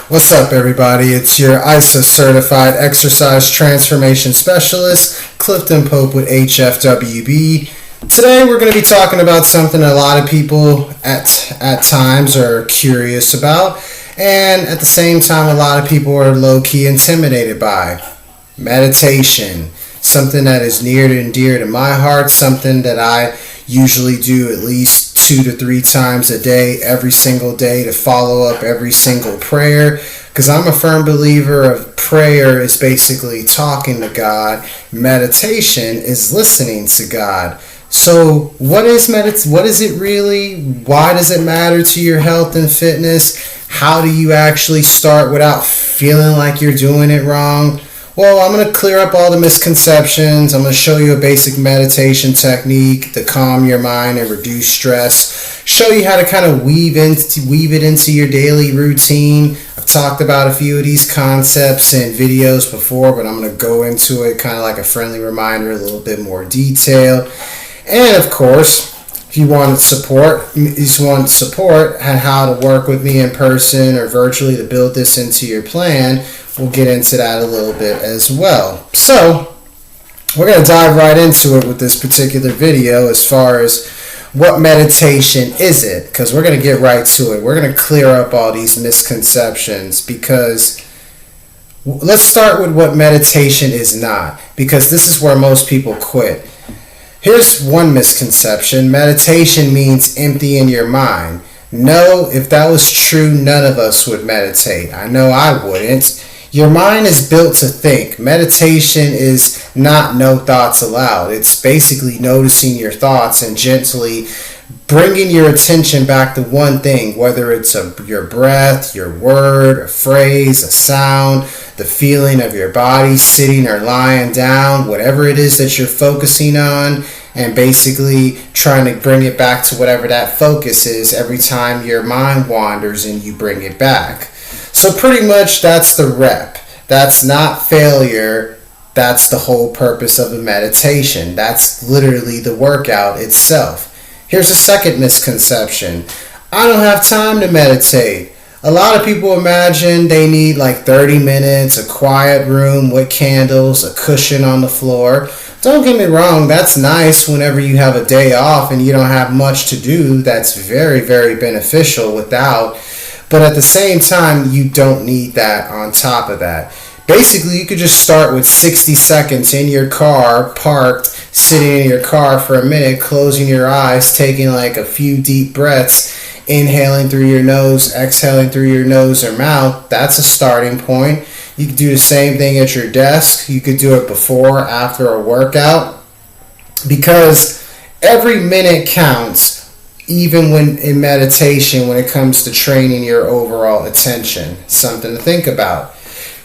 What's up, everybody? It's your ISA certified exercise transformation specialist, Clifton Pope with HFWB. Today, we're going to be talking about something a lot of people at times are curious about, and at the same time, a lot of people are low-key intimidated by. Meditation. Something that is near and dear to my heart, something that I usually do at least 2 to 3 times a day, every single day, to follow up every single prayer, because I'm a firm believer of prayer is basically talking to God. Meditation is listening to God. So what is it really? Why does it matter to your health and fitness? How do you actually start without feeling like you're doing it wrong? Well, I'm going to clear up all the misconceptions. I'm going to show you a basic meditation technique to calm your mind and reduce stress. Show you how to kind of weave it into your daily routine. I've talked about a few of these concepts in videos before, but I'm going to go into it kind of like a friendly reminder, a little bit more detail. And of course, if you want support on how to work with me in person or virtually to build this into your plan, we'll get into that a little bit as well. So, we're going to dive right into it with this particular video as far as what meditation is it, because we're going to get right to it. We're going to clear up all these misconceptions, because let's start with what meditation is not, because this is where most people quit. Here's one misconception. Meditation means emptying your mind. No, if that was true, none of us would meditate. I know I wouldn't. Your mind is built to think. Meditation is not no thoughts allowed. It's basically noticing your thoughts and gently bringing your attention back to one thing, whether it's your breath, your word, a phrase, a sound, the feeling of your body sitting or lying down, whatever it is that you're focusing on, and basically trying to bring it back to whatever that focus is every time your mind wanders and you bring it back. So pretty much that's the rep. That's not failure. That's the whole purpose of a meditation. That's literally the workout itself. Here's a second misconception. I don't have time to meditate. A lot of people imagine they need like 30 minutes, a quiet room with candles, a cushion on the floor. Don't get me wrong, that's nice whenever you have a day off and you don't have much to do. That's very, very beneficial but at the same time, you don't need that on top of that. Basically, you could just start with 60 seconds in your car, parked, sitting in your car for a minute, closing your eyes, taking like a few deep breaths, inhaling through your nose, exhaling through your nose or mouth. That's a starting point. You could do the same thing at your desk. You could do it before, after a workout, because every minute counts, even when in meditation, when it comes to training your overall attention. Something to think about.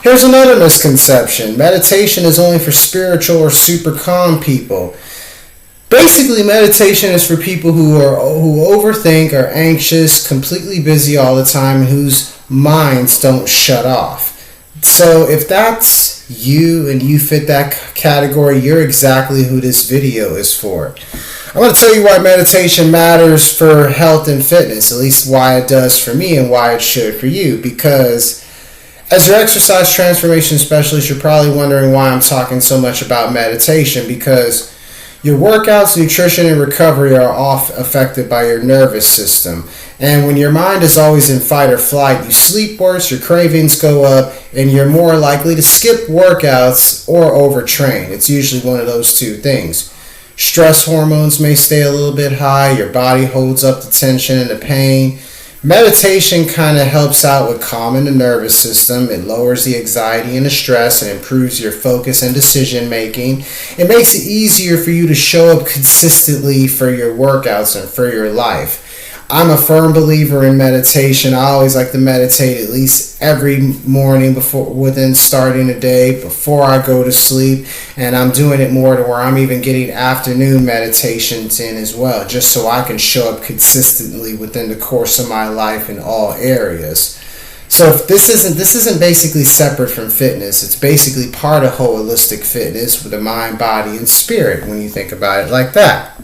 Here's another misconception. Meditation is only for spiritual or super calm people. Basically, meditation is for people who overthink, are anxious, completely busy all the time, and whose minds don't shut off. So if that's you and you fit that category, you're exactly who this video is for. I'm going to tell you why meditation matters for health and fitness, at least why it does for me and why it should for you, because as your exercise transformation specialist, you're probably wondering why I'm talking so much about meditation, because your workouts, nutrition, and recovery are all affected by your nervous system. And when your mind is always in fight or flight, you sleep worse, your cravings go up, and you're more likely to skip workouts or overtrain. It's usually one of those two things. Stress hormones may stay a little bit high, your body holds up the tension and the pain. Meditation kind of helps out with calming the nervous system. It lowers the anxiety and the stress and improves your focus and decision making. It makes it easier for you to show up consistently for your workouts and for your life. I'm a firm believer in meditation. I always like to meditate at least every morning within starting a day, before I go to sleep. And I'm doing it more to where I'm even getting afternoon meditations in as well, just so I can show up consistently within the course of my life in all areas. So if this isn't basically separate from fitness. It's basically part of holistic fitness with the mind, body, and spirit when you think about it like that.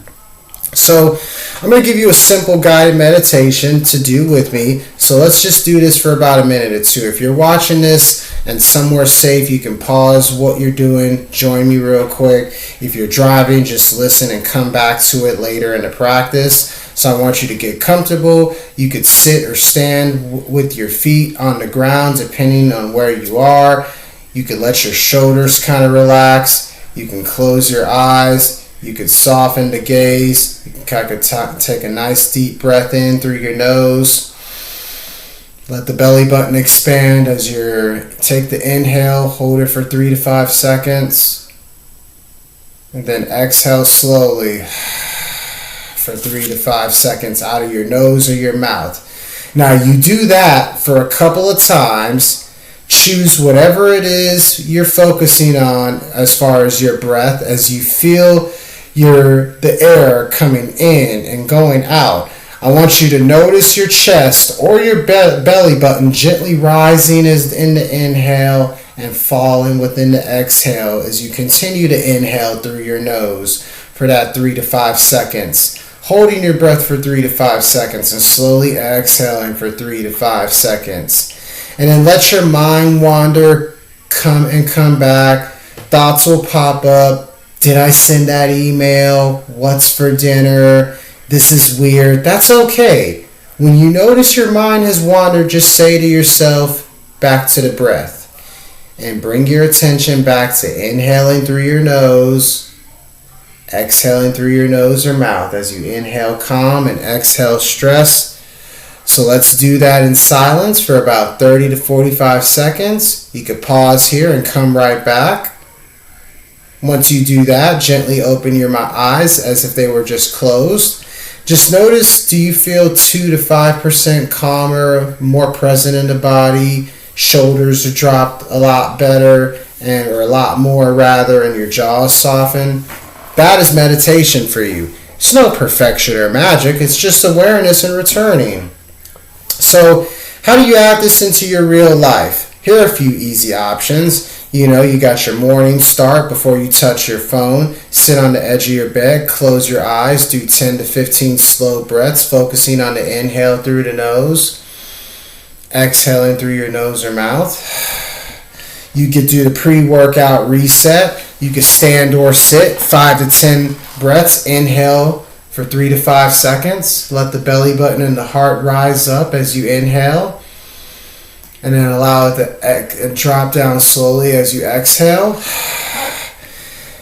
So I'm going to give you a simple guided meditation to do with me. So let's just do this for about a minute or two. If you're watching this and somewhere safe, you can pause what you're doing, join me real quick. If you're driving, just listen and come back to it later in the practice. So I want you to get comfortable. You could sit or stand with your feet on the ground depending on where you are. You could let your shoulders kind of relax. You can close your eyes. You could soften the gaze. You can take a nice deep breath in through your nose. Let the belly button expand as you take the inhale. Hold it for 3 to 5 seconds. And then exhale slowly for 3 to 5 seconds out of your nose or your mouth. Now you do that for a couple of times. Choose whatever it is you're focusing on as far as your breath as you feel the air coming in and going out. I want you to notice your chest or your belly button gently rising in the inhale and falling within the exhale as you continue to inhale through your nose for that 3 to 5 seconds. Holding your breath for 3 to 5 seconds and slowly exhaling for 3 to 5 seconds. And then let your mind wander, come back. Thoughts will pop up. Did I send that email? What's for dinner? This is weird. That's okay. When you notice your mind has wandered, just say to yourself, back to the breath. And bring your attention back to inhaling through your nose, exhaling through your nose or mouth as you inhale calm and exhale stress. So let's do that in silence for about 30 to 45 seconds. You could pause here and come right back. Once you do that, gently open your eyes as if they were just closed. Just notice, do you feel 2 to 5% calmer, more present in the body? Shoulders are dropped a lot better, or a lot more rather, and your jaw is softened. That is meditation for you. It's no perfection or magic. It's just awareness and returning. So how do you add this into your real life? Here are a few easy options. You got your morning start before you touch your phone. Sit on the edge of your bed, close your eyes, do 10 to 15 slow breaths, focusing on the inhale through the nose, exhaling through your nose or mouth. You could do the pre-workout reset. You could stand or sit, 5 to 10 breaths, inhale for 3 to 5 seconds. Let the belly button and the heart rise up as you inhale. And then allow it to drop down slowly as you exhale.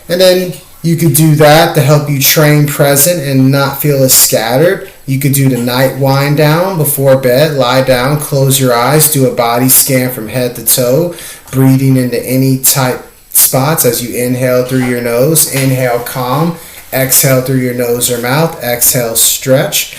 And then you could do that to help you train present and not feel as scattered. You could do the night wind down before bed. Lie down, close your eyes, do a body scan from head to toe, breathing into any tight spots as you inhale through your nose. Inhale calm, exhale through your nose or mouth. Exhale stress,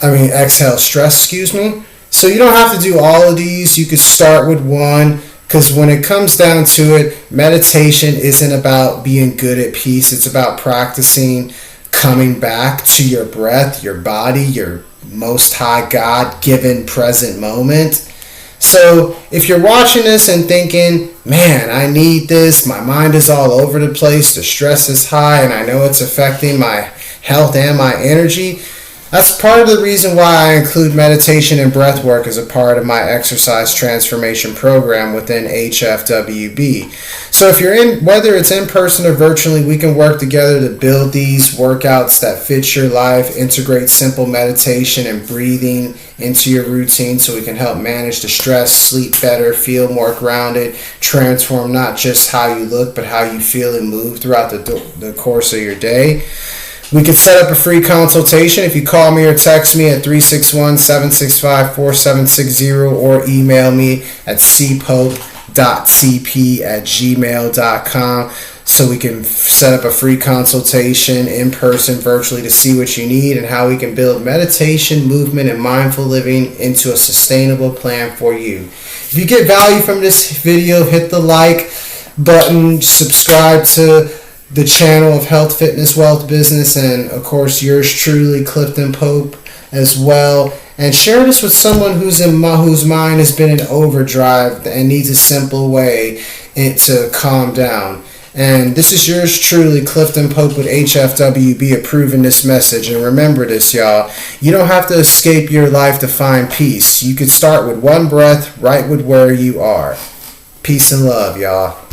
excuse me. So you don't have to do all of these. You could start with one, because when it comes down to it, meditation isn't about being good at peace. It's about practicing coming back to your breath, your body, your most high God-given present moment. So if you're watching this and thinking, man, I need this, my mind is all over the place, the stress is high, and I know it's affecting my health and my energy, that's part of the reason why I include meditation and breathwork as a part of my exercise transformation program within HFWB. So if you're whether it's in person or virtually, we can work together to build these workouts that fit your life, integrate simple meditation and breathing into your routine so we can help manage the stress, sleep better, feel more grounded, transform not just how you look, but how you feel and move throughout the course of your day. We could set up a free consultation if you call me or text me at 361-765-4760 or email me at cpope.cp@gmail.com so we can set up a free consultation in person, virtually, to see what you need and how we can build meditation, movement, and mindful living into a sustainable plan for you. If you get value from this video, hit the like button, subscribe to the channel of Health, Fitness, Wealth, Business, and of course yours truly, Clifton Pope, as well. And share this with someone whose mind has been in overdrive and needs a simple way to calm down. And this is yours truly, Clifton Pope with HFWB, approving this message. And remember this, y'all. You don't have to escape your life to find peace. You could start with one breath right with where you are. Peace and love, y'all.